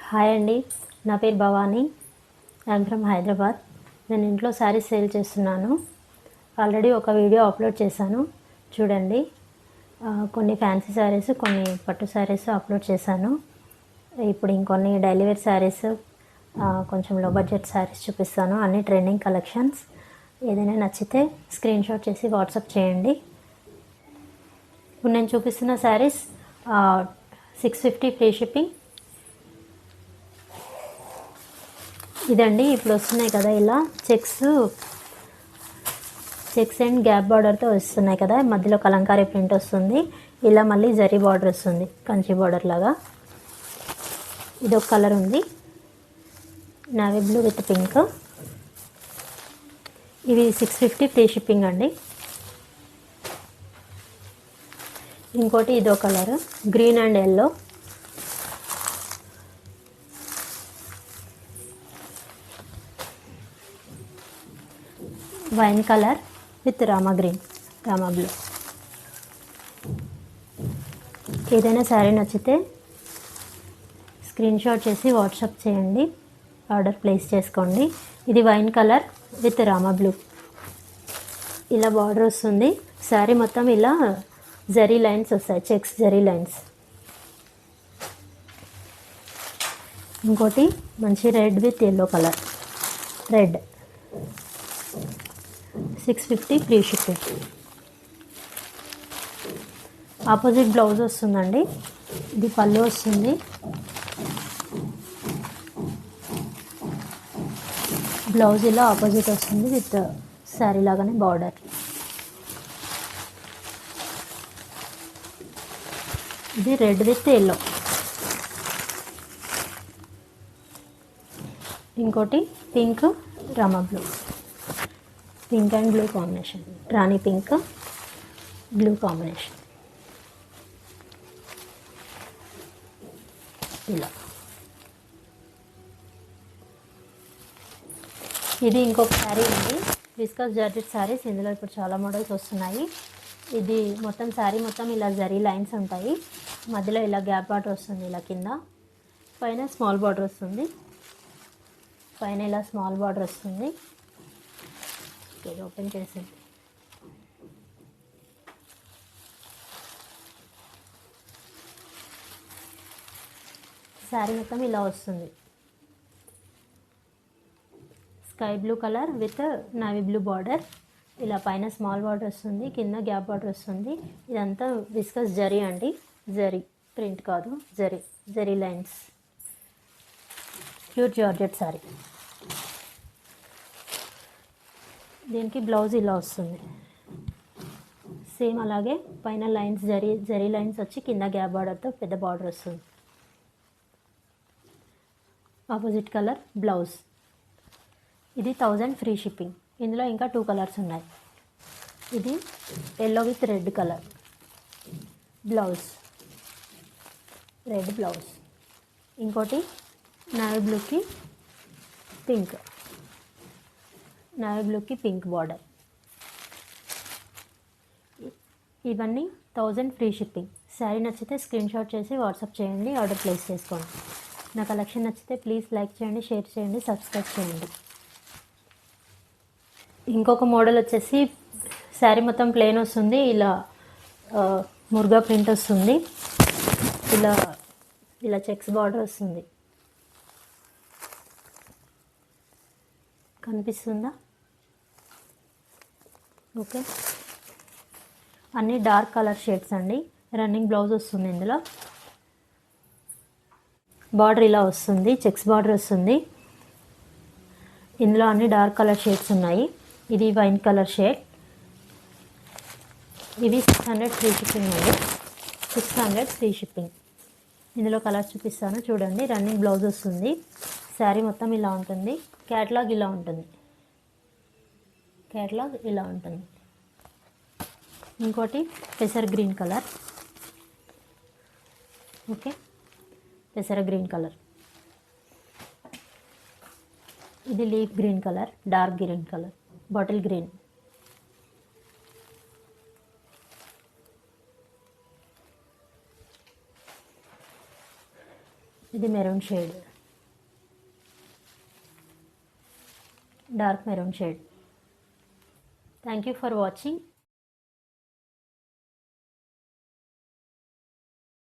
Hi అండి, నా పేరు భవానీ. I'm from Hyderabad. నేను ఇంట్లో శారీస్ సేల్ చేస్తున్నాను. ఆల్రెడీ ఒక వీడియో అప్లోడ్ చేశాను, చూడండి. కొన్ని ఫ్యాన్సీ శారీస్, కొన్ని పట్టు శారీస్ అప్లోడ్ చేశాను. ఇప్పుడు ఇంకొన్ని డైలీ వేర్ శారీస్, కొంచెం లో బడ్జెట్ శారీస్ చూపిస్తాను. అన్ని ట్రెండింగ్ కలెక్షన్స్. ఏదైనా నచ్చితే స్క్రీన్ షాట్ చేసి వాట్సాప్ చేయండి. ఇప్పుడు నేను చూపిస్తున్న శారీస్ 650 ఫ్రీ షిప్పింగ్. ఇదండి, ఇప్పుడు వస్తున్నాయి కదా ఇలా చెక్స్ అండ్ గ్యాప్ బార్డర్తో వస్తున్నాయి కదా, మధ్యలో కలంకారీ ప్రింట్ వస్తుంది. ఇలా మళ్ళీ జరీ బార్డర్ వస్తుంది, కంచి బార్డర్ లాగా. ఇదొక కలర్ ఉంది, నావీ బ్లూ విత్ పింక్. ఇవి 650 ఫ్రీ షిప్పింగ్ అండి. ఇంకోటి ఇదో colour, green and yellow. Wine colour with Rama green, Rama blue. ఏదైనా శారీ నచ్చితే స్క్రీన్ షాట్ చేసి వాట్సాప్ చేయండి, ఆర్డర్ ప్లేస్ చేసుకోండి. ఇది wine colour with Rama blue. ఇలా బార్డర్ వస్తుంది, శారీ మొత్తం ఇలా జరీ లైన్స్ వస్తాయి, చెక్స్ జరీ లైన్స్. ఇంకోటి మంచి red with yellow colour, red. 650 free shipping. Opposite blouse వస్తుందండి, ఇది పళ్ళు వస్తుంది. బ్లౌజ్ ఇలా ఆపోజిట్ వస్తుంది విత్ శారీ లాగానే బార్డర్. ఇది రెడ్ విత్ ఎల్లో. ఇంకోటి pink Rama blue, pink and blue combination, Rani pink blue combination. ఇలా ఇది ఇంకొక శారీ ఉంది, విస్కస్ జార్జెట్ శారీస్. ఇందులో ఇప్పుడు చాలా మోడల్స్ వస్తున్నాయి. ఇది మొత్తం శారీ మొత్తం ఇలా జరీ లైన్స్ ఉంటాయి, మధ్యలో ఇలా గ్యాప్ బార్డర్ వస్తుంది, ఇలా కింద. పైన స్మాల్ బార్డర్ వస్తుంది, పైన ఇలా స్మాల్ బార్డర్ వస్తుంది. ఇది ఓపెన్ చేసింది. శారీ మొత్తం ఇలా వస్తుంది, sky blue colour with navy blue border. ఇలా పైన స్మాల్ బార్డర్ వస్తుంది, కింద గ్యాప్ బార్డర్ వస్తుంది. ఇదంతా విస్కస్ జరీ అండి, జరీ ప్రింట్ కాదు, zari zari lines. Pure georgette sari. దీనికి బ్లౌజ్ ఇలా వస్తుంది, సేమ్ అలాగే పైన లైన్స్ జరీ లైన్స్ వచ్చి కింద గ్యాప్ బార్డర్తో పెద్ద బార్డర్ వస్తుంది. Opposite colour blouse. ఇది 1000 ఫ్రీ షిప్పింగ్. ఇందులో ఇంకా 2 కలర్స్ ఉన్నాయి. ఇది yellow with red colour blouse, red blouse. ఇంకోటి నావీ బ్లూకి పింక్, నావీ బ్లూకి పింక్ బార్డర్. ఇవన్నీ 1000 ఫ్రీ షిప్పింగ్. శారీ నచ్చితే స్క్రీన్ షాట్ చేసి వాట్సాప్ చేయండి, ఆర్డర్ ప్లేస్ చేసుకోండి. నా కలెక్షన్ నచ్చితే ప్లీజ్ లైక్ చేయండి, షేర్ చేయండి, సబ్స్క్రైబ్ చేయండి. ఇంకొక మోడల్ వచ్చేసి శారీ మొత్తం ప్లెయిన్ వస్తుంది, ఇలా మురుగా ప్రింట్ వస్తుంది, ఇలా ఇలా చెక్స్ బార్డర్ వస్తుంది. కనిపిస్తుందా? ఓకే. అన్నీ డార్క్ కలర్ షేడ్స్ అండి. రన్నింగ్ బ్లౌజ్ వస్తుంది. ఇందులో బార్డర్ ఇలా వస్తుంది, చెక్స్ బార్డర్ వస్తుంది. ఇందులో అన్ని డార్క్ కలర్ షేడ్స్ ఉన్నాయి. ఇది వైన్ కలర్ షేడ్. ఇవి 600 ఫ్రీ షిప్పింగ్ అండి, 600 ఫ్రీ షిప్పింగ్. ఇందులో కలర్స్ చూపిస్తాను, చూడండి. రన్నింగ్ బ్లౌజ్ వస్తుంది, శారీ మొత్తం ఇలా ఉంటుంది. క్యాటలాగ్ ఇలా ఉంటుంది, క్యాటలాగ్ ఇలా ఉంటుంది. ఇంకోటి పెసర్ గ్రీన్ కలర్. ఓకే, పెసర గ్రీన్ కలర్. ఇది leaf green colour, dark green colour, bottle green. ఇది maroon shade. Dark maroon shade. Thank you for watching.